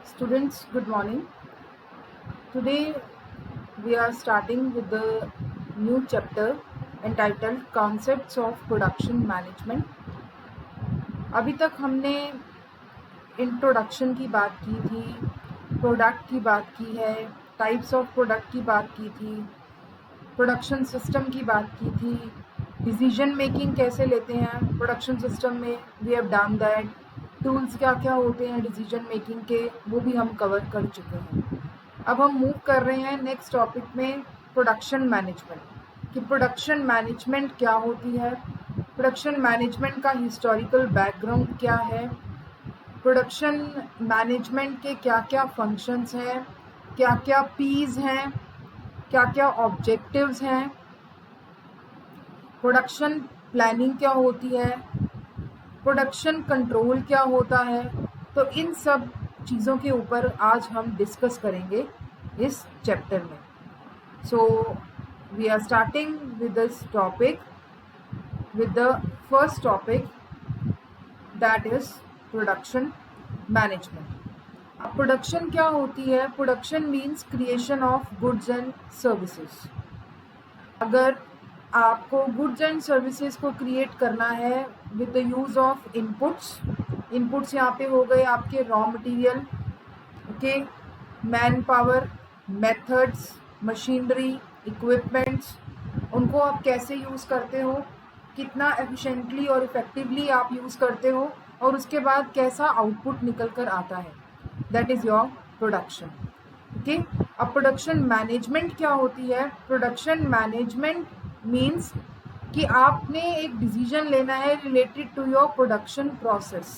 Students, good morning. Today we are starting with the new chapter entitled Concepts of Production Management. अभी तक हमने introduction की बात की थी, प्रोडक्ट की बात की है, टाइप्स ऑफ प्रोडक्ट की बात की थी, प्रोडक्शन सिस्टम की बात की थी, डिसीजन मेकिंग कैसे लेते हैं प्रोडक्शन सिस्टम में, we have done that, tools क्या क्या होते हैं डिसीजन मेकिंग के, वो भी हम कवर कर चुके हैं। अब हम मूव कर रहे हैं नेक्स्ट टॉपिक में, प्रोडक्शन मैनेजमेंट। कि प्रोडक्शन मैनेजमेंट क्या होती है, प्रोडक्शन मैनेजमेंट का हिस्टोरिकल बैकग्राउंड क्या है, प्रोडक्शन मैनेजमेंट के क्या क्या फंक्शंस हैं, क्या क्या पीज हैं, क्या क्या ऑब्जेक्टिव्स हैं, प्रोडक्शन प्लानिंग क्या होती है, प्रोडक्शन कंट्रोल क्या होता है। तो इन सब चीज़ों के ऊपर आज हम डिस्कस करेंगे इस चैप्टर में। So we are starting with this topic with the first topic, that is production management. अब प्रोडक्शन क्या होती है? Production means creation of goods and services. अगर आपको गुड्स एंड सर्विसेज को क्रिएट करना है with the use of inputs यहाँ पे हो गए आपके raw material, okay, man power, methods, machinery, equipments, उनको आप कैसे यूज़ करते हो, कितना एफिशिएंटली और इफेक्टिवली आप यूज़ करते हो, और उसके बाद कैसा आउटपुट निकल कर आता है, that is your production. Okay, अब प्रोडक्शन मैनेजमेंट क्या होती है? प्रोडक्शन मैनेजमेंट मीन्स कि आपने एक डिसीजन लेना है related to your production process.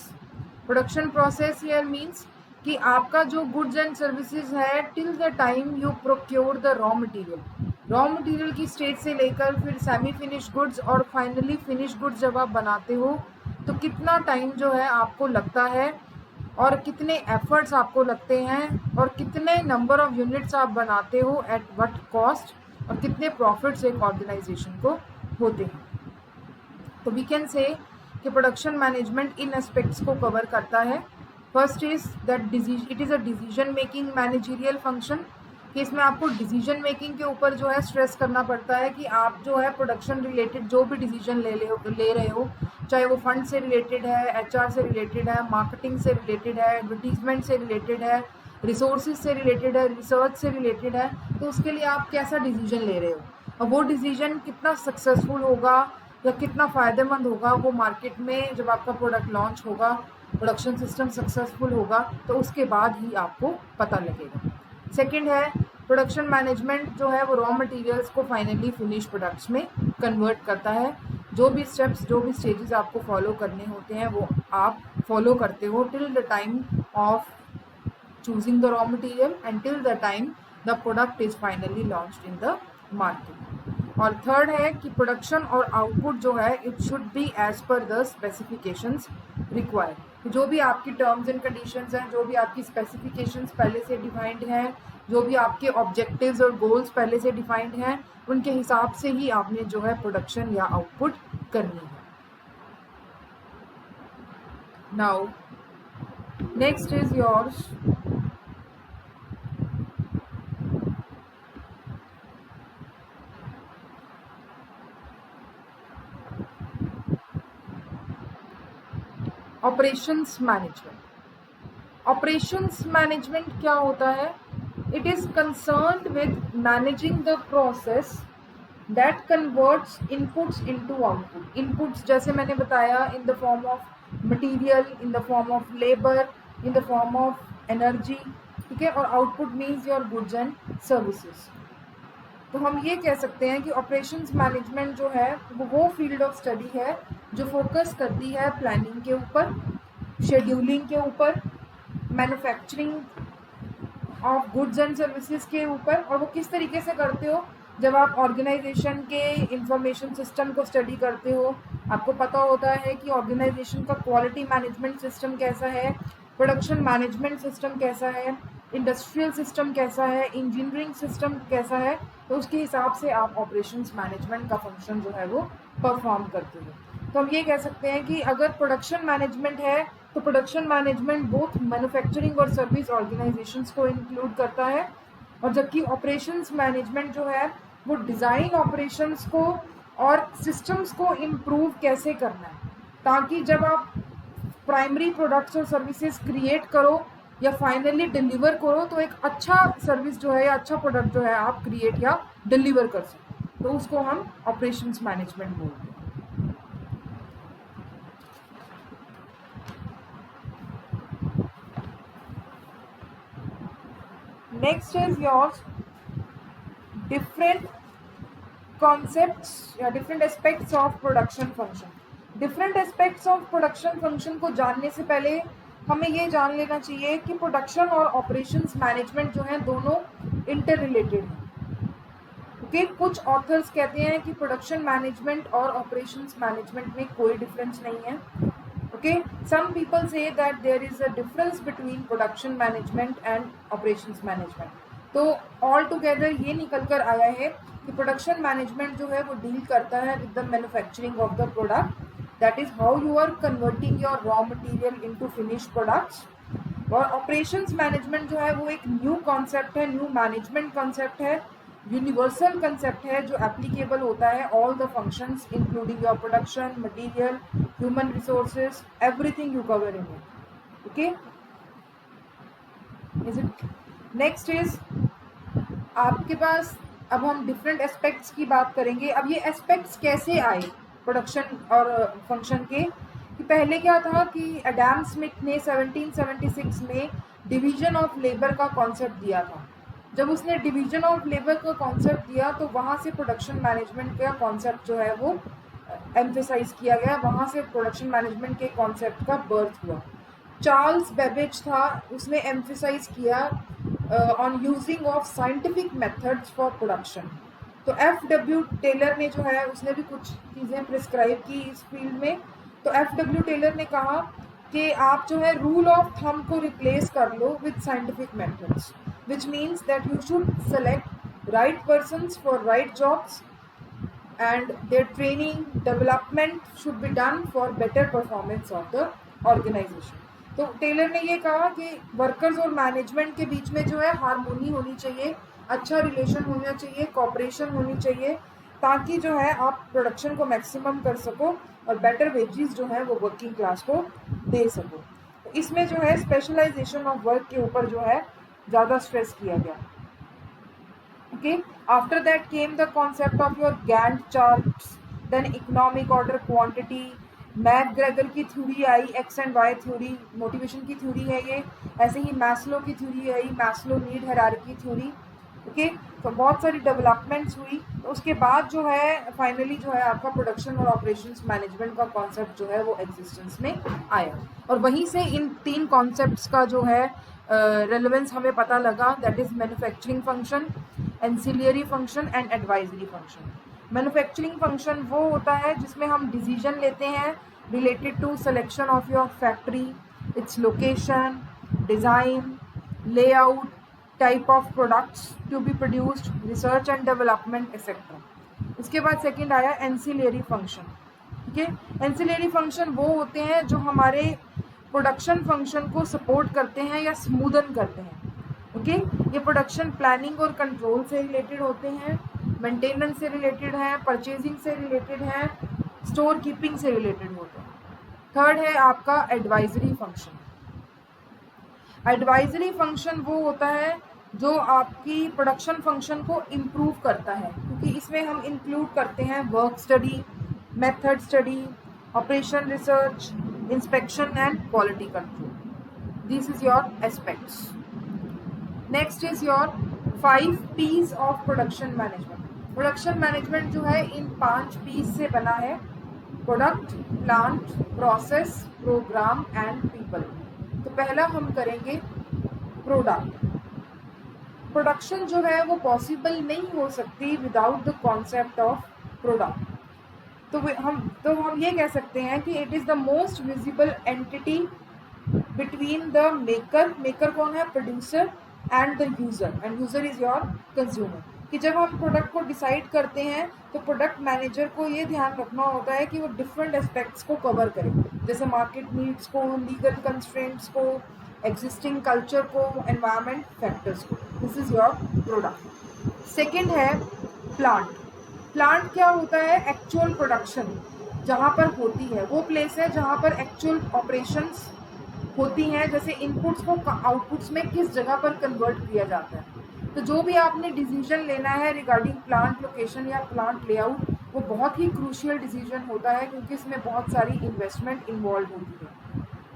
Production process here means कि आपका जो गुड्स एंड सर्विसेज है, till the time you procure the raw material की स्टेज से लेकर फिर सेमी फिनिश गुड्स और फाइनली फिनिश गुड्स जब आप बनाते हो, तो कितना टाइम जो है आपको लगता है और कितने एफर्ट्स आपको लगते हैं और कितने नंबर ऑफ यूनिट्स आप बनाते हो, एट व्हाट कॉस्ट, और कितने प्रॉफिट्स एक ऑर्गेनाइजेशन को होते हैं। तो वी कैन से कि प्रोडक्शन मैनेजमेंट इन एस्पेक्ट्स को कवर करता है। First is that it is a decision making managerial function, कि इसमें आपको डिसीजन मेकिंग के ऊपर जो है स्ट्रेस करना पड़ता है कि आप जो है प्रोडक्शन रिलेटेड जो भी डिसीजन ले रहे हो, चाहे वो फंड से रिलेटेड है, एचआर से रिलेटेड है, मार्केटिंग से रिलेटेड है, एडवर्टीजमेंट से रिलेटेड है, रिसोर्सेज से रिलेटेड है, रिसर्च से रिलेटेड है, तो उसके लिए आप कैसा डिसीजन ले रहे हो, और वो डिसीजन कितना सक्सेसफुल होगा या कितना फ़ायदेमंद होगा वो मार्केट में जब आपका प्रोडक्ट लॉन्च होगा, प्रोडक्शन सिस्टम सक्सेसफुल होगा, तो उसके बाद ही आपको पता लगेगा। सेकंड है, प्रोडक्शन मैनेजमेंट जो है वो रॉ मटेरियल्स को फाइनली फिनिश प्रोडक्ट्स में कन्वर्ट करता है। जो भी स्टेप्स, जो भी स्टेजेस आपको फॉलो करने होते हैं वो आप फॉलो करते हो till the time of choosing the raw material until the time the product is finally launched in the market। और थर्ड है कि प्रोडक्शन और आउटपुट जो है it should be as per the specifications required. जो भी आपकी टर्म्स एंड कंडीशंस हैं, जो भी आपकी स्पेसिफिकेशंस पहले से डिफाइंड हैं, जो भी आपके ऑब्जेक्टिव्स और गोल्स पहले से डिफाइंड हैं, उनके हिसाब से ही आपने जो है प्रोडक्शन या आउटपुट करनी है। Now next is yours operations management. Operations management क्या होता है? It is concerned with managing the process that converts inputs into output. Inputs जैसे मैंने बताया, in the form of material, in the form of labour, in the form of energy, ठीक है, और output means your goods and services. तो हम ये कह सकते हैं कि ऑपरेशंस मैनेजमेंट जो है वो फील्ड ऑफ स्टडी है जो फोकस करती है प्लानिंग के ऊपर, शेड्यूलिंग के ऊपर, manufacturing of goods and services के ऊपर। और वो किस तरीके से करते हो? जब आप ऑर्गेनाइजेशन के इंफॉर्मेशन सिस्टम को स्टडी करते हो, आपको पता होता है कि ऑर्गेनाइजेशन का क्वालिटी मैनेजमेंट सिस्टम कैसा है, प्रोडक्शन मैनेजमेंट सिस्टम कैसा है, इंडस्ट्रियल सिस्टम कैसा है, इंजीनियरिंग सिस्टम कैसा है, तो उसके हिसाब से आप ऑपरेशंस मैनेजमेंट का फंक्शन जो है वो परफॉर्म करते हो। तो हम ये कह सकते हैं कि अगर प्रोडक्शन मैनेजमेंट है तो प्रोडक्शन मैनेजमेंट बोथ मैन्युफैक्चरिंग और सर्विस ऑर्गेनाइजेशंस को इंक्लूड करता है, और जबकि ऑपरेशंस मैनेजमेंट जो है वो डिज़ाइन ऑपरेशंस को और सिस्टम्स को इम्प्रूव कैसे करना है, ताकि जब आप प्राइमरी प्रोडक्ट्स और सर्विसेज क्रिएट करो या फाइनली डिलीवर करो तो एक अच्छा सर्विस जो है या अच्छा प्रोडक्ट जो है आप क्रिएट या डिलीवर कर सको, तो उसको हम ऑपरेशंस मैनेजमेंट बोलते हैं। Next is yours different concepts या different aspects of production function. Different aspects of production function को जानने से पहले हमें ये जान लेना चाहिए कि प्रोडक्शन और ऑपरेशंस मैनेजमेंट जो है दोनों इंटर रिलेटेड हैं। ओके, कुछ ऑथर्स कहते हैं कि प्रोडक्शन मैनेजमेंट और ऑपरेशंस मैनेजमेंट में कोई डिफरेंस नहीं है। Okay, some people say that there is a difference between production management and operations management. तो ऑल टुगेदर ये निकल कर आया है कि प्रोडक्शन मैनेजमेंट जो है वो डील करता है with the manufacturing of the product, that is how you are converting your raw material into finished products. और ऑपरेशंस मैनेजमेंट जो है वो एक न्यू कॉन्सेप्ट है, न्यू मैनेजमेंट कॉन्सेप्ट है, यूनिवर्सल कंसेप्ट है जो एप्लीकेबल होता है all the functions including your production, material, human resources, everything you cover in it. Okay, is it? Next is आपके पास, अब हम डिफरेंट एस्पेक्ट्स की बात करेंगे। अब ये एस्पेक्ट्स कैसे आए प्रोडक्शन और फंक्शन के, कि पहले क्या था कि एडम स्मिथ ने 1776 में डिवीजन ऑफ लेबर का कॉन्सेप्ट दिया था। जब उसने डिवीजन ऑफ लेबर का कॉन्सेप्ट दिया तो वहाँ से प्रोडक्शन मैनेजमेंट का कॉन्सेप्ट जो है वो एम्फेसाइज किया गया, वहाँ से प्रोडक्शन मैनेजमेंट के कॉन्सेप्ट का बर्थ हुआ। चार्ल्स बेबेज था, उसने एम्फेसाइज किया on using of scientific methods for production. तो F.W. टेलर ने जो है उसने भी कुछ चीज़ें प्रिस्क्राइब की इस फील्ड में। तो F.W. टेलर ने कहा कि आप जो है रूल ऑफ थंब को रिप्लेस कर लो with scientific methods, which means that you should select right persons for right jobs and their training development should be done for better performance of the organization। तो Taylor ने ये कहा कि workers और management के बीच में जो है हारमोनी होनी चाहिए, अच्छा रिलेशन होना चाहिए, कोऑपरेशन होनी चाहिए, ताकि जो है आप प्रोडक्शन को मैक्सिमम कर सको और बेटर वेजेस जो है वो वर्किंग क्लास को दे सको। तो इसमें जो है स्पेशलाइजेशन ऑफ वर्क के ऊपर जो है ज़्यादा स्ट्रेस किया गया। Okay, after that came the concept of your Gantt charts, then economic order quantity, McGregor की थ्योरी आई, X and Y theory, motivation की थ्योरी है ये। ऐसे ही मैस्लो की थ्योरी आई, Maslow need hierarchy theory. Okay, तो बहुत सारी डेवलपमेंट्स हुई। तो उसके बाद जो है फाइनली जो है आपका प्रोडक्शन और ऑपरेशंस मैनेजमेंट का कॉन्सेप्ट जो है वो एग्जिस्टेंस में आया, और वहीं से इन तीन कॉन्सेप्ट्स का जो है रेलेवेंस हमें पता लगा, that is manufacturing function, ancillary function and advisory function. Manufacturing function वो होता है जिसमें हम डिसीजन लेते हैं related to selection of your factory, its location, design, layout, type of products to be produced, research and development etcetera. उसके बाद second आया एंसिलियरी फंक्शन। ठीक है, एंसिलियरी फंक्शन वो होते हैं जो हमारे प्रोडक्शन फंक्शन को सपोर्ट करते हैं या स्मूदन करते हैं। ओके, ये प्रोडक्शन प्लानिंग और कंट्रोल से रिलेटेड होते हैं, मेंटेनेंस से रिलेटेड है, परचेजिंग से रिलेटेड है, स्टोर कीपिंग से रिलेटेड होते हैं। थर्ड है आपका एडवाइजरी फंक्शन। एडवाइजरी फंक्शन वो होता है जो आपकी प्रोडक्शन फंक्शन को इम्प्रूव करता है, क्योंकि इसमें हम इंक्लूड करते हैं work study, method study, operation research, inspection and quality control. This is your aspects. Next is your 5 P's of production management. Production management जो है इन 5 P's से बना है, product, plant, process, programme and people. तो पहला हम करेंगे प्रोडक्ट। प्रोडक्शन जो है वो पॉसिबल नहीं हो सकती without the concept of product. तो हम ये कह सकते हैं कि it is the most visible entity between the maker कौन है, producer, and the user, end user is your consumer. कि जब हम प्रोडक्ट को डिसाइड करते हैं तो प्रोडक्ट मैनेजर को ये ध्यान रखना होता है कि वो डिफरेंट एस्पेक्ट्स को कवर करे, जैसे मार्केट नीड्स को, लीगल कंस्ट्रेंट्स को, एग्जिस्टिंग कल्चर को, एनवायरमेंट फैक्टर्स को। This is your product. Second है प्लांट। प्लांट क्या होता है? एक्चुअल प्रोडक्शन जहाँ पर होती है, वो प्लेस है जहाँ पर एक्चुअल ऑपरेशंस होती हैं, जैसे इनपुट्स को आउटपुट्स में किस जगह पर कन्वर्ट किया जाता है। तो जो भी आपने डिसीजन लेना है रिगार्डिंग प्लांट लोकेशन या प्लांट लेआउट, वो बहुत ही क्रूशियल डिसीजन होता है क्योंकि इसमें बहुत सारी इन्वेस्टमेंट इन्वॉल्व होती है।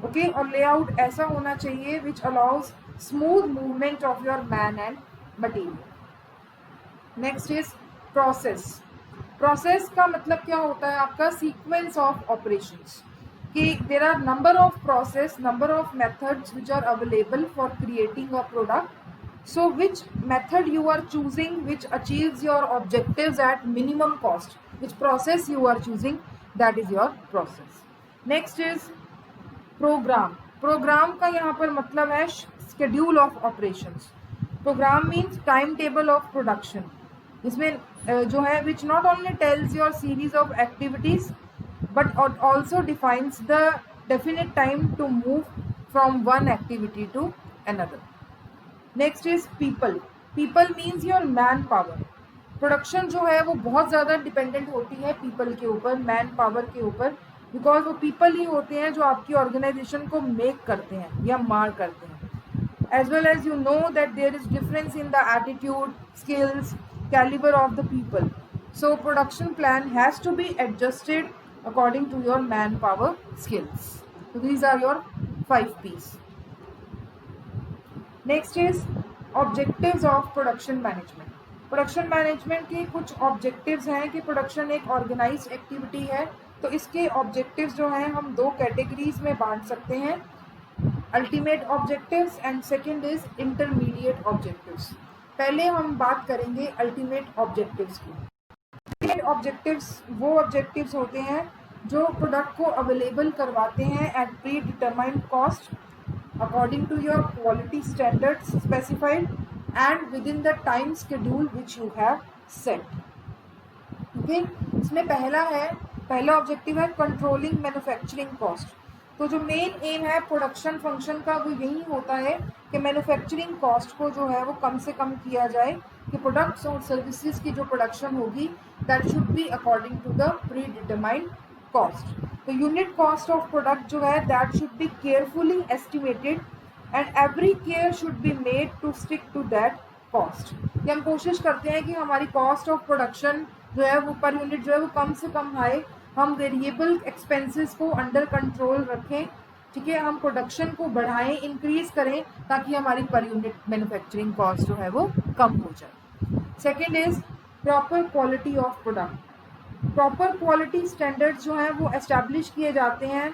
ओके, और लेआउट ऐसा होना चाहिए which allows smooth movement of your man and material. Next is process. Process का मतलब क्या होता है आपका? सीक्वेंस ऑफ ऑपरेशंस, कि there are number of process, number of methods which are available for creating a product. So which method you are choosing which achieves your objectives at minimum cost, which process you are choosing, that is your process. Next is program. Program का यहाँ पर मतलब है schedule of operations. Program means timetable of production. इसमें जो है which not only tells your series of activities but also defines the definite time to move from one activity to another. Next is people. People means your man power. Production जो है वो बहुत ज़्यादा dependent होती है people के ऊपर, man power के ऊपर, बिकॉज वो पीपल ही होते हैं जो आपकी ऑर्गेनाइजेशन को मेक करते हैं या मार करते हैं. As well as you know that there is difference in the attitude, skills, calibre of the people. So production plan has to be adjusted according to your man power skills. So these are your 5 P's. Next is objectives of production management. Production management के कुछ objectives हैं कि production एक organised activity है, तो इसके objectives जो हैं हम 2 कैटेगरीज में बांट सकते हैं, ultimate objectives and second is intermediate objectives. पहले हम बात करेंगे अल्टीमेट ऑब्जेक्टिव्स की. अल्टीमेट ऑब्जेक्टिव्स वो ऑब्जेक्टिव्स होते हैं जो प्रोडक्ट को अवेलेबल करवाते हैं at pre determined cost according to your quality standards specified and within the time schedule which you have set. Okay, इसमें पहला ऑब्जेक्टिव है कंट्रोलिंग मैन्युफैक्चरिंग कॉस्ट. तो जो मेन एम है प्रोडक्शन फंक्शन का वो यही होता है कि मैन्युफैक्चरिंग कॉस्ट को जो है वो कम से कम किया जाए, कि प्रोडक्ट्स और सर्विसेज की जो प्रोडक्शन होगी that should be according to the pre determined cost. तो यूनिट कॉस्ट ऑफ प्रोडक्ट जो है that should be carefully estimated and every care should be made to stick to that cost. कि हम कोशिश करते हैं कि हमारी कॉस्ट ऑफ प्रोडक्शन जो है वो पर यूनिट जो है वो कम से कम आए, हम वेरिएबल एक्सपेंसेस को अंडर कंट्रोल रखें. ठीक है, हम प्रोडक्शन को बढ़ाएं, इंक्रीज करें ताकि हमारी पर यूनिट मैन्युफैक्चरिंग कॉस्ट जो है वो कम हो जाए. Second is proper quality of product. Proper quality standards जो हैं वो एस्टैब्लिश किए जाते हैं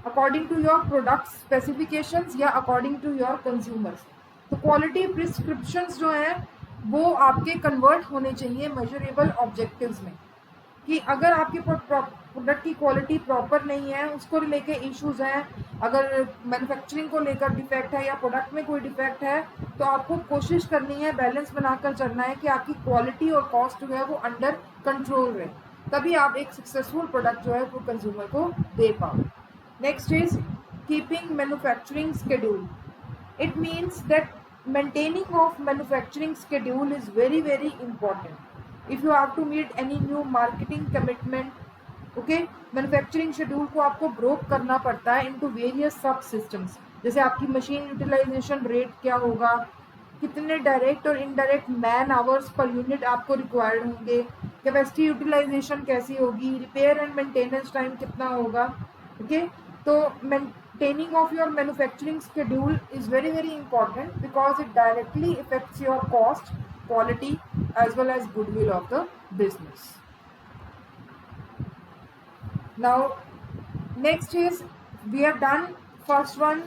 according to your product specifications या अकॉर्डिंग टू योर कंज्यूमर्स. तो क्वालिटी प्रिस्क्रिप्शंस जो हैं वो आपके कन्वर्ट होने चाहिए मेजरेबल ऑब्जेक्टिव्स में, कि अगर आपकी प्रोडक्ट की क्वालिटी प्रॉपर नहीं है, उसको लेके इश्यूज़ हैं, अगर मैन्युफैक्चरिंग को लेकर डिफेक्ट है या प्रोडक्ट में कोई डिफेक्ट है, तो आपको कोशिश करनी है, बैलेंस बनाकर चलना है कि आपकी क्वालिटी और कॉस्ट जो है वो अंडर कंट्रोल रहे, तभी आप एक सक्सेसफुल प्रोडक्ट जो है वो कंज्यूमर को दे पाओ. Next is keeping manufacturing schedule. It means that maintaining of manufacturing schedule is very very important if you have to meet any new marketing commitment. okay, manufacturing schedule को आपको broke करना पड़ता है इनटू वेरियस सब systems, जैसे आपकी machine utilisation rate क्या होगा, कितने डायरेक्ट और indirect man hours per unit आपको रिक्वायर्ड होंगे, कैपेसिटी यूटिलाइजेशन कैसी होगी, रिपेयर एंड मेंटेनेंस टाइम कितना होगा. ओके, तो maintaining of your manufacturing schedule is very very important because it directly effects your cost, quality as well as goodwill of the business. Now next is we have done first one,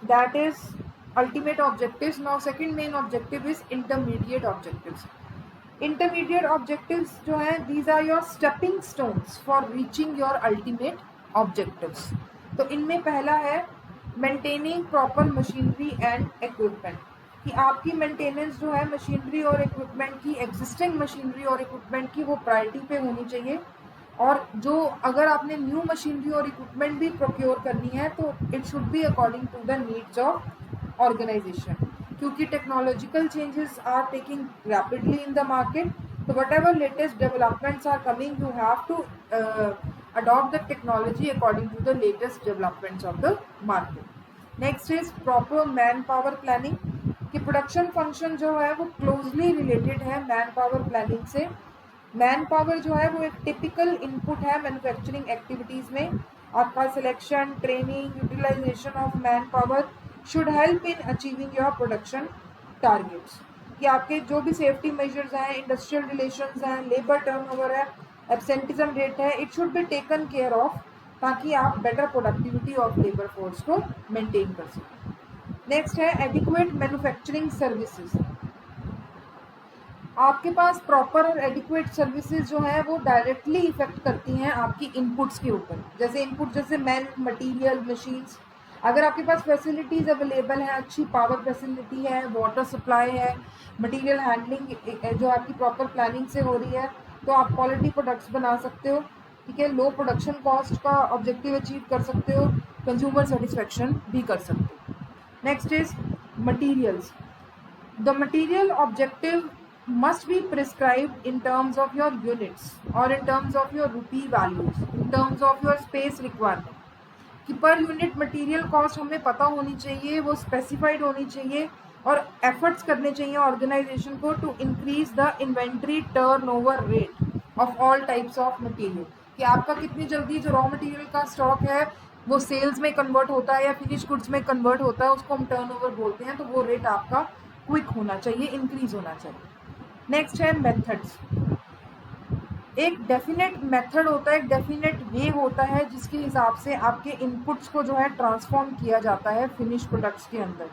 that is ultimate objectives. Now second main objective is intermediate objectives. Intermediate objectives जो हैं these are your stepping stones for reaching your ultimate objectives. तो इनमें पहला है maintaining proper machinery and equipment, कि आपकी maintenance जो है मशीनरी और इक्विपमेंट की, एग्जिस्टिंग मशीनरी और इक्विपमेंट की, वो प्रायोरिटी पे होनी चाहिए. और जो अगर आपने न्यू मशीनरी और इक्विपमेंट भी प्रोक्योर करनी है तो it should be according to the needs of organisation, क्योंकि technological changes are taking rapidly in the market. So whatever latest developments are coming, you have to adopt the technology according to the latest developments of the market. Next is proper manpower planning. कि production function जो है वो closely related है man power planning से. Man power जो है वो एक टिपिकल इनपुट है मैन्युफैक्चरिंग एक्टिविटीज़ में. आपका selection, training, utilisation of man power should help in achieving your production targets. कि आपके जो भी सेफ्टी मेजर्स हैं, इंडस्ट्रियल रिलेशंस हैं, लेबर टर्नओवर है, एब्सेंटिज्म रेट है, it should be taken care of, ताकि आप better productivity of labour force को मेंटेन कर सकें. नेक्स्ट है एडिक्वेट मैन्युफैक्चरिंग सर्विसेज. आपके पास प्रॉपर और एडिक्वेट सर्विसेज जो है वो डायरेक्टली इफेक्ट करती हैं आपकी इनपुट्स के ऊपर. जैसे इनपुट जैसे मैन, मटेरियल, मशीन्स. अगर आपके पास फैसिलिटीज़ अवेलेबल हैं, अच्छी पावर फैसिलिटी है, वाटर सप्लाई है, मटेरियल हैंडलिंग जो आपकी प्रॉपर प्लानिंग से हो रही है, तो आप क्वालिटी प्रोडक्ट्स बना सकते हो. ठीक है, लो प्रोडक्शन कॉस्ट का ऑब्जेक्टिव अचीव कर सकते हो, कंज्यूमर सेटिस्फेक्शन भी कर सकते हो. Next is materials. The material objective must be prescribed in terms of your units or in terms of your rupee values, in terms of your space requirement. कि per unit material cost हमें पता होनी चाहिए, वो specified होनी चाहिए और efforts करने चाहिए ऑर्गेनाइजेशन को to increase the inventory turnover rate of all types of material. कि आपका कितनी जल्दी जो रॉ मटेरियल का स्टॉक है वो सेल्स में कन्वर्ट होता है या फिनिश गुड्स में कन्वर्ट होता है, उसको हम टर्नओवर बोलते हैं. तो वो रेट आपका क्विक होना चाहिए, इंक्रीज होना चाहिए. नेक्स्ट है मेथड्स. एक डेफिनेट मेथड होता है, एक डेफिनेट वे होता है जिसके हिसाब से आपके इनपुट्स को जो है ट्रांसफॉर्म किया जाता है फिनिश प्रोडक्ट्स के अंदर.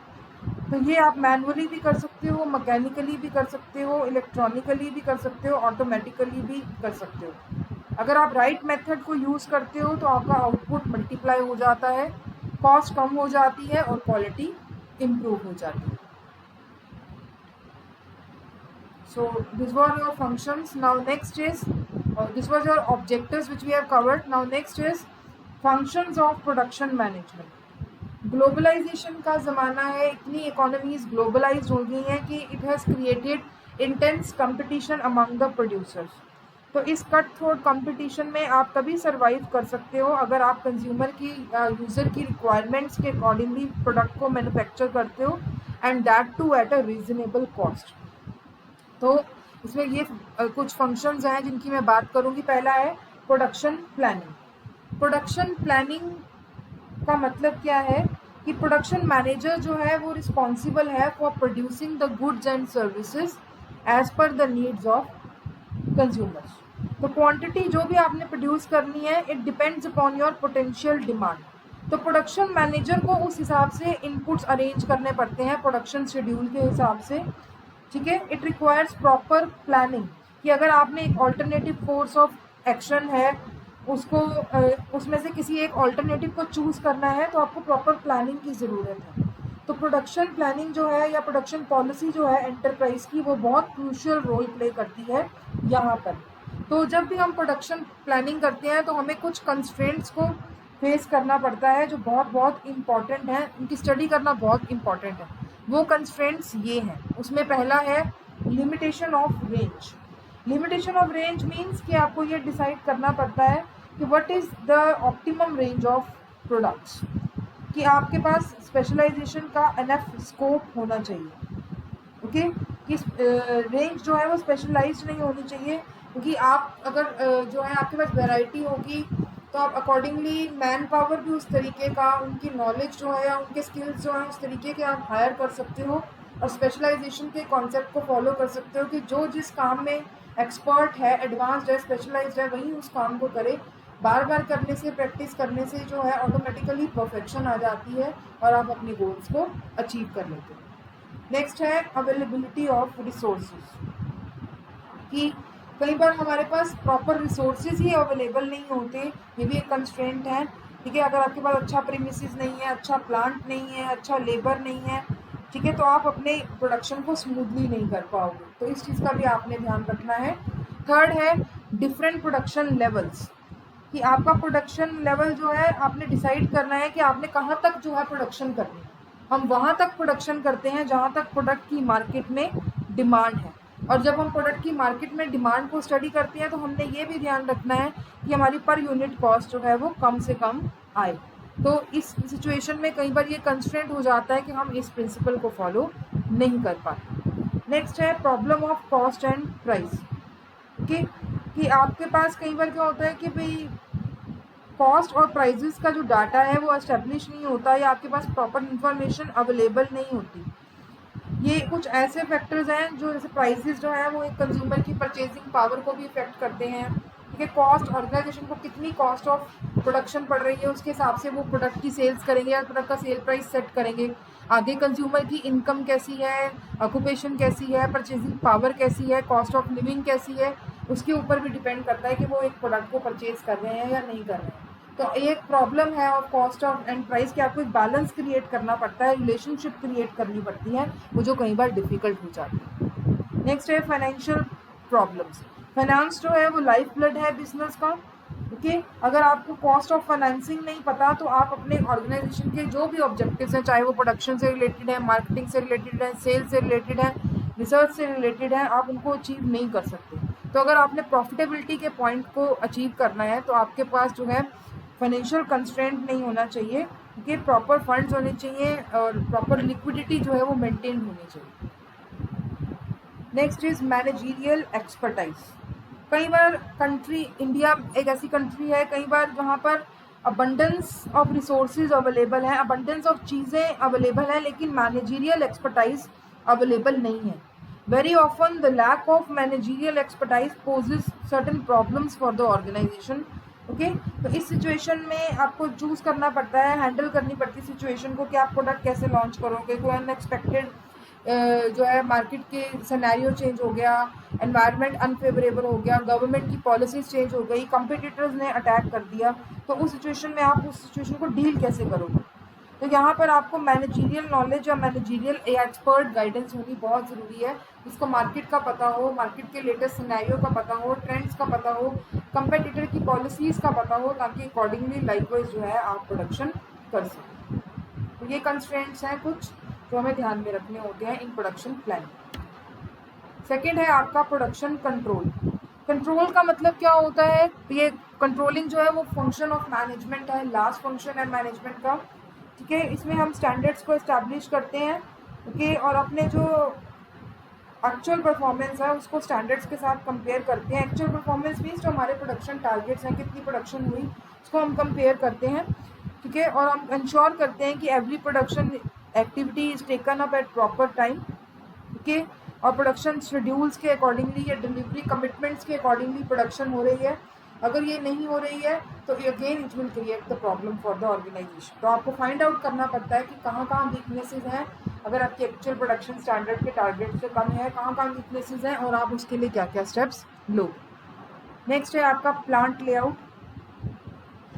तो ये आप मैनुअली भी कर सकते हो, मैकेनिकली भी कर सकते हो, इलेक्ट्रॉनिकली भी कर सकते हो, ऑटोमेटिकली भी कर सकते हो. अगर आप राइट मेथड को यूज़ करते हो तो आपका आउटपुट मल्टीप्लाई हो जाता है, कॉस्ट कम हो जाती है और क्वालिटी इम्प्रूव हो जाती है. So these were your functions. Now next is this was your objectives which we have covered. Now next is functions of production management. Globalisation का ज़माना है, इतनी इकोनॉमीज ग्लोबलाइज हो गई हैं कि it has created intense competition among the producers. तो इस कट थ्रोट कंपटीशन में आप तभी सर्वाइव कर सकते हो अगर आप कंज्यूमर की यूज़र की रिक्वायरमेंट्स के अकॉर्डिंगली प्रोडक्ट को मैन्युफैक्चर करते हो and that too at a reasonable cost. तो इसमें ये कुछ फंक्शंस हैं जिनकी मैं बात करूंगी. पहला है प्रोडक्शन प्लानिंग. प्रोडक्शन प्लानिंग का मतलब क्या है कि प्रोडक्शन मैनेजर जो है वो रिस्पॉन्सिबल है for producing the goods and services as per the needs of consumers. तो क्वांटिटी जो भी आपने प्रोड्यूस करनी है it depends upon your potential demand. तो प्रोडक्शन मैनेजर को उस हिसाब से इनपुट्स अरेंज करने पड़ते हैं प्रोडक्शन शेड्यूल के हिसाब से. ठीक है, इट रिक्वायर्स प्रॉपर प्लानिंग. कि अगर आपने एक ऑल्टरनेटिव कोर्स ऑफ एक्शन है उसको उसमें से किसी एक ऑल्टरनेटिव को चूज़ करना है तो आपको प्रॉपर प्लानिंग की ज़रूरत है. तो प्रोडक्शन प्लानिंग जो है या प्रोडक्शन पॉलिसी जो है एंटरप्राइज की वो बहुत क्रूशियल रोल प्ले करती है यहाँ पर. तो जब भी हम प्रोडक्शन प्लानिंग करते हैं तो हमें कुछ कंस्ट्रेंट्स को फेस करना पड़ता है जो बहुत बहुत इम्पॉर्टेंट है, उनकी स्टडी करना बहुत इम्पॉर्टेंट है. वो कंस्ट्रेंट्स ये हैं. उसमें पहला है limitation of range. Limitation of range means कि आपको ये डिसाइड करना पड़ता है कि what is the optimum range of products. कि आपके पास स्पेशलाइजेशन का एनफ स्कोप होना चाहिए. ओके, कि रेंज जो है वो स्पेशलाइज्ड नहीं होनी चाहिए, क्योंकि आप अगर जो है आपके पास वैरायटी होगी तो आप अकॉर्डिंगली मैन पावर भी उस तरीके का, उनकी नॉलेज जो है या उनके स्किल्स जो हैं उस तरीके के आप हायर कर सकते हो और स्पेशलाइजेशन के कॉन्सेप्ट को फॉलो कर सकते हो कि जो जिस काम में एक्सपर्ट है, एडवांस्ड है, स्पेशलाइज्ड है, वही उस काम को करे. बार बार करने से, प्रैक्टिस करने से जो है ऑटोमेटिकली परफेक्शन आ जाती है और आप अपने गोल्स को अचीव कर लेते हो. नेक्स्ट है अवेलेबिलिटी ऑफ रिसोर्सेज. कि कई बार हमारे पास प्रॉपर रिसोर्सेज ही अवेलेबल नहीं होते, ये भी एक कंस्ट्रेंट है. ठीक है, अगर आपके पास अच्छा प्रीमिसेस नहीं है, अच्छा प्लांट नहीं है, अच्छा लेबर नहीं है, ठीक है, तो आप अपने प्रोडक्शन को स्मूथली नहीं कर पाओगे. तो इस चीज़ का भी आपने ध्यान रखना है. थर्ड है डिफरेंट प्रोडक्शन लेवल्स, कि आपका प्रोडक्शन लेवल जो है आपने डिसाइड करना है कि आपने कहाँ तक जो है प्रोडक्शन करनी है। हम वहाँ तक प्रोडक्शन करते हैं जहाँ तक प्रोडक्ट की मार्केट में डिमांड है, और जब हम प्रोडक्ट की मार्केट में डिमांड को स्टडी करते हैं तो हमने ये भी ध्यान रखना है कि हमारी पर यूनिट कॉस्ट जो है वो कम से कम आए। तो इस सिचुएशन में कई बार ये कंस्ट्रेंट हो जाता है कि हम इस प्रिंसिपल को फॉलो नहीं कर पाते। नेक्स्ट है problem of cost and price, कि आपके पास कई बार क्या होता है कि भाई कॉस्ट और प्राइजेस का जो डाटा है वो एस्टेब्लिश नहीं होता, या आपके पास प्रॉपर इंफॉर्मेशन अवेलेबल नहीं होती। ये कुछ ऐसे फैक्टर्स हैं जो जैसे प्राइसेस जो है वो एक कंज्यूमर की परचेजिंग पावर को भी इफेक्ट करते हैं। ठीक है, कॉस्ट ऑर्गेनाइजेशन को कितनी कॉस्ट ऑफ प्रोडक्शन पड़ रही है उसके हिसाब से वो प्रोडक्ट की सेल्स करेंगे या प्रोडक्ट का सेल प्राइस सेट करेंगे। आगे कंज्यूमर की इनकम कैसी है, ऑक्यूपेशन कैसी है, परचेजिंग पावर कैसी है, कॉस्ट ऑफ लिविंग कैसी है, उसके ऊपर भी डिपेंड करता है कि वो एक प्रोडक्ट को परचेज कर रहे हैं या नहीं कर रहे हैं। तो एक प्रॉब्लम है of cost of and price कि आपको एक बैलेंस क्रिएट करना पड़ता है, रिलेशनशिप क्रिएट करनी पड़ती है, वो जो कई बार डिफिकल्ट हो जाती है। नेक्स्ट है फाइनेंशियल प्रॉब्लम्स। फाइनेंस जो है वो लाइफ ब्लड है बिजनेस का। ओके, अगर आपको कॉस्ट ऑफ फाइनेंसिंग नहीं पता तो आप अपने ऑर्गेनाइजेशन के जो भी ऑब्जेक्टिव्स हैं, चाहे वो प्रोडक्शन से रिलेटेड है, मार्केटिंग से रिलेटेड है, सेल्स से रिलेटेड है, रिसर्च से रिलेटेड है, आप उनको अचीव नहीं कर सकते। तो अगर आपने प्रॉफिटेबिलिटी के पॉइंट को अचीव करना है तो आपके पास जो है फाइनेंशियल कंस्ट्रेंट नहीं होना चाहिए, क्योंकि प्रॉपर फंड्स होने चाहिए और प्रॉपर लिक्विडिटी जो है वो मेंटेन होनी चाहिए। Next is managerial expertise. कई बार कंट्री, इंडिया एक ऐसी कंट्री है कई बार जहाँ पर अबंडेंस ऑफ रिसोर्सेज अवेलेबल है, अबंडेंस ऑफ चीज़ें अवेलेबल है, लेकिन मैनेजरियल एक्सपर्टाइज अवेलेबल नहीं है। Very often the lack of managerial expertise poses certain problems for the organisation. Okay, तो इस सिचुएशन में आपको चूज करना पड़ता है, हैंडल करनी पड़ती है सिचुएशन को कि आप प्रोडक्ट कैसे लॉन्च करोगे। कोई अनएक्सपेक्टेड जो है मार्केट के सिनेरियो चेंज हो गया, एनवायरनमेंट अनफेवरेबल हो गया, गवर्नमेंट की पॉलिसीज चेंज हो गई, कंपटीटर्स ने अटैक कर दिया, तो उस सिचुएशन में आप उस सिचुएशन को डील कैसे करोगे। तो यहाँ पर आपको मैनेजरियल नॉलेज और मैनेजरियल एक्सपर्ट गाइडेंस होनी बहुत ज़रूरी है, जिसको मार्केट का पता हो, मार्केट के लेटेस्ट सिनेरियो का पता हो, ट्रेंड्स का पता हो, कंपेटिटर की पॉलिसीज़ का पता हो, ताकि अकॉर्डिंगली लाइकवाइज जो है आप प्रोडक्शन कर सकें। तो ये कंस्ट्रेंट्स हैं कुछ जो हमें ध्यान में रखने होते हैं इन प्रोडक्शन प्लानिंग। सेकेंड है आपका प्रोडक्शन कंट्रोल। कंट्रोल का मतलब क्या होता है, ये कंट्रोलिंग जो है वो फंक्शन ऑफ मैनेजमेंट है, लास्ट फंक्शन है मैनेजमेंट का। ठीक है, इसमें हम स्टैंडर्ड्स को इस्टेब्लिश करते हैं। ओके, और अपने जो एक्चुअल परफॉर्मेंस है उसको स्टैंडर्ड्स के साथ कंपेयर करते हैं। एक्चुअल परफॉर्मेंस मीन्स जो हमारे प्रोडक्शन टारगेट्स हैं, कितनी प्रोडक्शन हुई, उसको हम कंपेयर करते हैं। ठीक है, और हम इंश्योर करते हैं कि every production activity is taken up at proper time. Okay, और प्रोडक्शन शेड्यूल्स के अकॉर्डिंगली या डिलीवरी कमिटमेंट्स के अकॉर्डिंगली प्रोडक्शन हो रही है। अगर ये नहीं हो रही है तो again it will create the problem for the organisation. तो आपको फाइंड आउट करना पड़ता है कि कहाँ कहाँ वीकनेसेस हैं, अगर आपके एक्चुअल प्रोडक्शन स्टैंडर्ड के टारगेट से कम है, कहाँ कहाँ वीकनेसेस हैं और आप उसके लिए क्या क्या स्टेप्स लो। नेक्स्ट है आपका प्लांट लेआउट।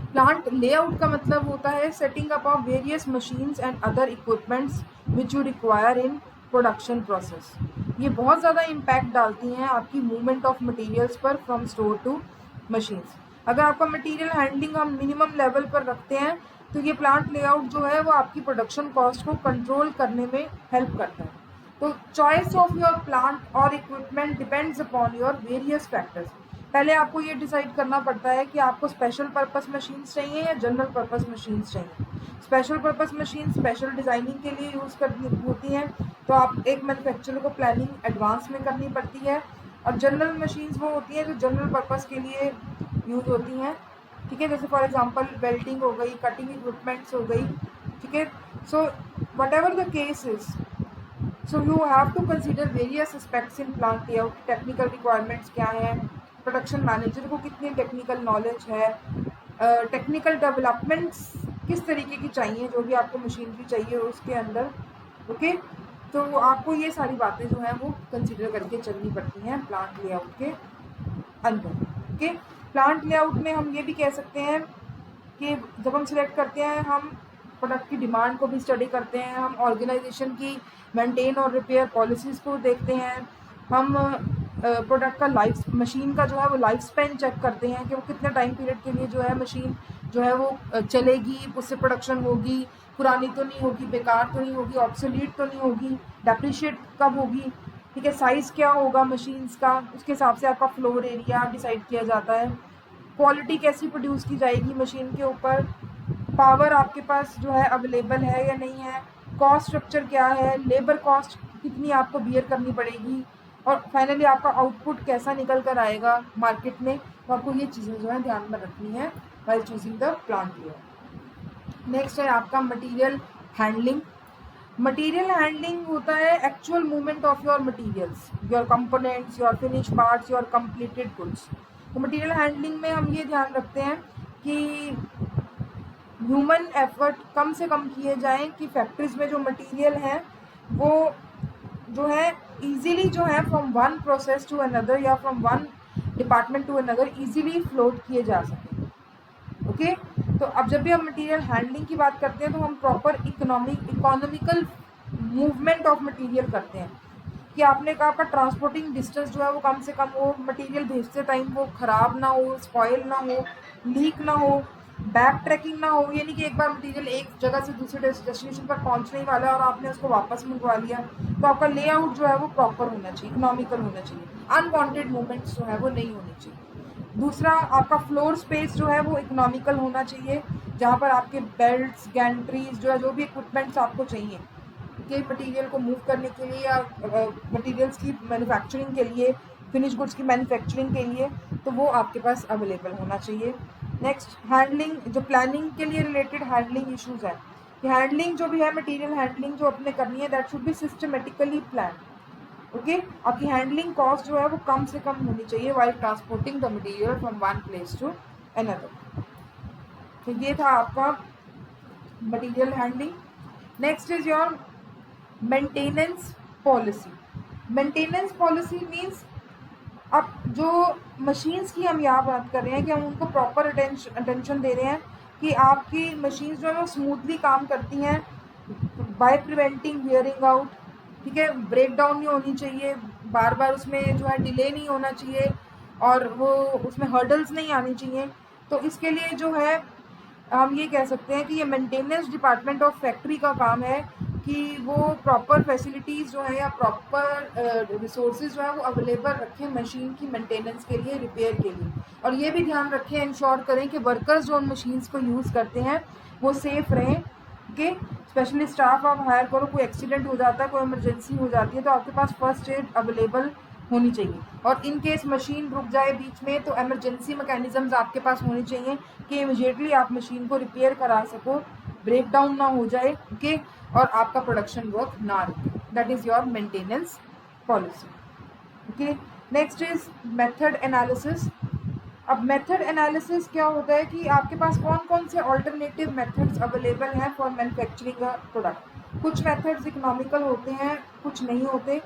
प्लांट लेआउट का मतलब होता है setting up of various machines and other equipments which you require in production process. ये बहुत ज़्यादा इम्पैक्ट डालती हैं आपकी मूवमेंट ऑफ मटेरियल्स पर फ्रॉम स्टोर टू मशीन्स। अगर आपका मटेरियल हैंडलिंग हम मिनिमम लेवल पर रखते हैं तो ये प्लांट लेआउट जो है वो आपकी प्रोडक्शन कॉस्ट को कंट्रोल करने में हेल्प करता है। तो चॉइस ऑफ योर प्लांट और equipment depends upon your various factors. पहले आपको ये डिसाइड करना पड़ता है कि आपको स्पेशल पर्पस मशीन्स चाहिए या जनरल पर्पस मशीन्स चाहिए। Special purpose machine special designing के लिए यूज़ करनी होती हैं, तो आप एक मैन्युफैक्चरर को प्लानिंग एडवांस में करनी पड़ती है। और जनरल मशीन्स वो होती हैं जो जनरल पर्पस के लिए यूज़ होती हैं। ठीक है, जैसे फॉर एग्जांपल वेल्डिंग हो गई, कटिंग इक्विपमेंट्स हो गई। ठीक है, so whatever the case is, so you have to consider various aspects in plant layout. Technical requirements क्या हैं, प्रोडक्शन मैनेजर को कितनी टेक्निकल नॉलेज है, टेक्निकल डेवलपमेंट्स किस तरीके की चाहिए, जो भी आपको मशीनरी चाहिए उसके अंदर। ओके, तो आपको ये सारी बातें जो हैं वो कंसिडर करके चलनी पड़ती हैं प्लांट लेआउट के अंदर। ओके, प्लांट लेआउट में हम ये भी कह सकते हैं कि जब हम सिलेक्ट करते हैं हम प्रोडक्ट की डिमांड को भी स्टडी करते हैं, हम ऑर्गेनाइजेशन की मेंटेन और रिपेयर पॉलिसीज़ को देखते हैं, हम प्रोडक्ट का लाइफ, मशीन का जो है वो लाइफ स्पैन चेक करते हैं कि वो कितने टाइम पीरियड के लिए जो है मशीन जो है वो चलेगी, उससे प्रोडक्शन होगी, पुरानी तो नहीं होगी, बेकार तो नहीं होगी, ऑब्सोलीट तो नहीं होगी, डेप्रिशिएट कब होगी, ठीक है, साइज़ क्या होगा मशीन्स का, उसके हिसाब से आपका फ्लोर एरिया डिसाइड किया जाता है, क्वालिटी कैसी प्रोड्यूस की जाएगी मशीन के ऊपर, पावर आपके पास जो है अवेलेबल है या नहीं है, कॉस्ट स्ट्रक्चर क्या है, लेबर कॉस्ट कितनी आपको बियर करनी पड़ेगी, और फाइनली आपका आउटपुट कैसा निकल कर आएगा मार्केट में। तो आपको ये चीज़ें जो है ध्यान में रखनी है while choosing the plant layer. Next है आपका मटेरियल हैंडलिंग। मटेरियल हैंडलिंग होता है actual movement of your materials, your components, your finish parts, your completed goods. तो मटेरियल हैंडलिंग में हम ये ध्यान रखते हैं कि ह्यूमन एफर्ट कम से कम किए जाएं कि फैक्ट्रीज में जो मटेरियल हैं वो जो है इजीली जो है from one process to another या from one department to another easily float किए जा सकें। ओके, तो अब जब भी हम मटेरियल हैंडलिंग की बात करते हैं तो हम proper economical movement of material करते हैं कि आपने कहा आपका ट्रांसपोर्टिंग डिस्टेंस जो है वो कम से कम हो, मटेरियल भेजते टाइम वो ख़राब ना हो, स्पॉइल ना हो, लीक ना हो, बैक ट्रैकिंग ना हो, यानी कि एक बार मटेरियल एक जगह से दूसरे डेस्टिनेशन पर पहुंचने ही वाला है और आपने उसको वापस मंगवा लिया, तो आपका लेआउट जो है वो प्रॉपर होना चाहिए, इकोनॉमिकल होना चाहिए, अनवांटेड मूवमेंट्स जो है वो नहीं होनी चाहिए। दूसरा, आपका फ्लोर स्पेस जो है वो इकोनॉमिकल होना चाहिए, जहाँ पर आपके बेल्ट्स, गैंट्रीज जो भी इक्विपमेंट्स आपको चाहिए के मटेरियल को मूव करने के लिए या मटेरियल्स की मैन्युफैक्चरिंग के लिए, फिनिश गुड्स की मैन्युफैक्चरिंग के लिए, तो वो आपके पास अवेलेबल होना चाहिए। नेक्स्ट, हैंडलिंग, जो प्लानिंग के लिए रिलेटेड हैंडलिंग इश्यूज है, कि हैंडलिंग जो भी है मटेरियल हैंडलिंग जो अपने करनी है that should be systematically plan. Okay, आपकी हैंडलिंग कॉस्ट जो है वो कम से कम होनी चाहिए while transporting the material from one place to another. तो ये था आपका material handling. Next is your maintenance policy. Maintenance policy means अब जो मशीन्स की हम यहाँ बात कर रहे हैं कि हम उनको प्रॉपर अटेंशन दे रहे हैं कि आपकी मशीन्स जो है वो स्मूथली काम करती हैं बाय प्रिवेंटिंग वियरिंग आउट, ठीक है, ब्रेक डाउन नहीं होनी चाहिए, बार बार उसमें जो है डिले नहीं होना चाहिए और वो उसमें हर्डल्स नहीं आनी चाहिए। तो इसके लिए जो है हम ये कह सकते हैं कि ये मेंटेनेंस डिपार्टमेंट ऑफ फैक्ट्री का काम है कि वो प्रॉपर फैसिलिटीज़ जो है या प्रॉपर रिसोर्सेज जो है वो अवेलेबल रखें मशीन की मेंटेनेंस के लिए, रिपेयर के लिए, और ये भी ध्यान रखें, इंश्योर करें कि वर्कर्स जो उन मशीन्स को यूज़ करते हैं वो सेफ़ रहें। ओके, स्पेशली स्टाफ आप हायर करो, कोई एक्सीडेंट हो जाता है, कोई इमरजेंसी हो जाती है, तो आपके पास फर्स्ट एड अवेलेबल होनी चाहिए, और इन केस मशीन रुक जाए बीच में तो एमरजेंसी मैकेनिज्म्स आपके पास होने चाहिए कि इमीडिएटली आप मशीन को रिपेयर करा सको, ब्रेक डाउन ना हो जाए, ओके, और आपका प्रोडक्शन वर्क ना रुके। That is your maintenance policy. Okay, next is method analysis. अब मेथड एनालिसिस क्या होता है कि आपके पास कौन कौन से ऑल्टरनेटिव मेथड्स अवेलेबल हैं फॉर मैन्युफैक्चरिंग अ प्रोडक्ट। कुछ मेथड्स इकोनॉमिकल होते हैं, कुछ नहीं होते।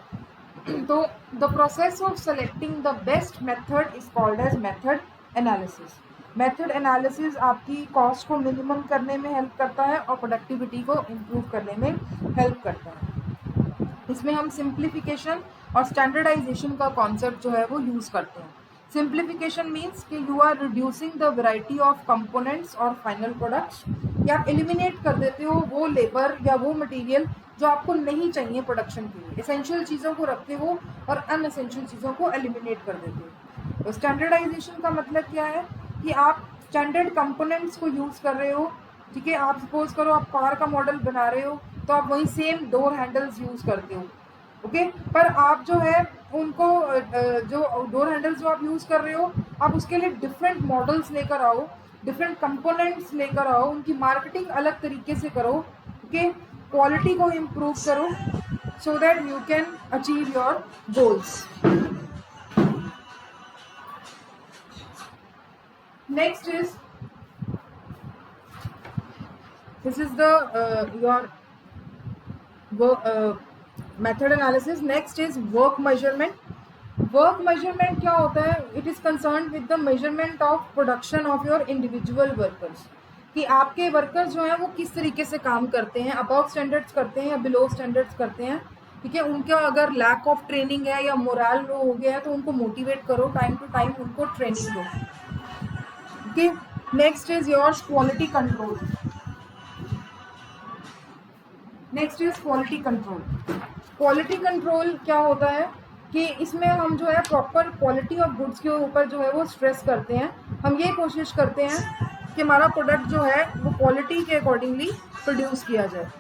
तो the process of selecting the best method is called as method analysis. Method analysis आपकी कॉस्ट को मिनिमम करने में हेल्प करता है और प्रोडक्टिविटी को इम्प्रूव करने में हेल्प करता है। इसमें हम सिंप्लीफिकेशन और स्टैंडर्डाइजेशन का कॉन्सेप्ट जो है वो यूज़ करते हैं। सिंप्लीफिकेशन मीन्स कि you are reducing the variety of components और फाइनल प्रोडक्ट्स, या आप एलिमिनेट कर देते हो वो लेबर या वो मटेरियल जो आपको नहीं चाहिए प्रोडक्शन के लिए, एसेंशियल चीज़ों को रखते हो और अनएसेंशियल चीज़ों को एलिमिनेट कर देते हो। तो स्टैंडर्डाइजेशन का मतलब क्या है कि आप स्टैंडर्ड कंपोनेंट्स को यूज़ कर रहे हो, ठीक है, आप सपोज करो आप कार का मॉडल बना रहे हो तो आप वही सेम डोर हैंडल्स यूज़ करते हो, ओके, पर आप जो है उनको जो डोर हैंडल्स जो आप यूज़ कर रहे हो आप उसके लिए डिफरेंट मॉडल्स लेकर आओ, डिफरेंट कंपोनेंट्स लेकर आओ, उनकी मार्केटिंग अलग तरीके से करो, ओके, क्वालिटी को इम्प्रूव करो so that you can achieve your goals. Next is this is the your work method analysis. Next is work measurement. Work measurement क्या होता है? It is concerned with the measurement of production of your individual workers. कि आपके workers जो हैं वो किस तरीके से काम करते हैं, अबव स्टैंडर्ड्स करते हैं या बिलो स्टैंडर्ड्स करते हैं, ठीक है। उनका अगर लैक ऑफ ट्रेनिंग है या मोरल लो हो गया है तो उनको मोटिवेट करो, टाइम टू टाइम उनको ट्रेनिंग दो। Okay, next is yours quality control. Next is quality control. Quality control क्या होता है कि इसमें हम जो है प्रॉपर क्वालिटी ऑफ गुड्स के ऊपर जो है वो स्ट्रेस करते हैं। हम ये कोशिश करते हैं कि हमारा प्रोडक्ट जो है वो क्वालिटी के अकॉर्डिंगली प्रोड्यूस किया जाए।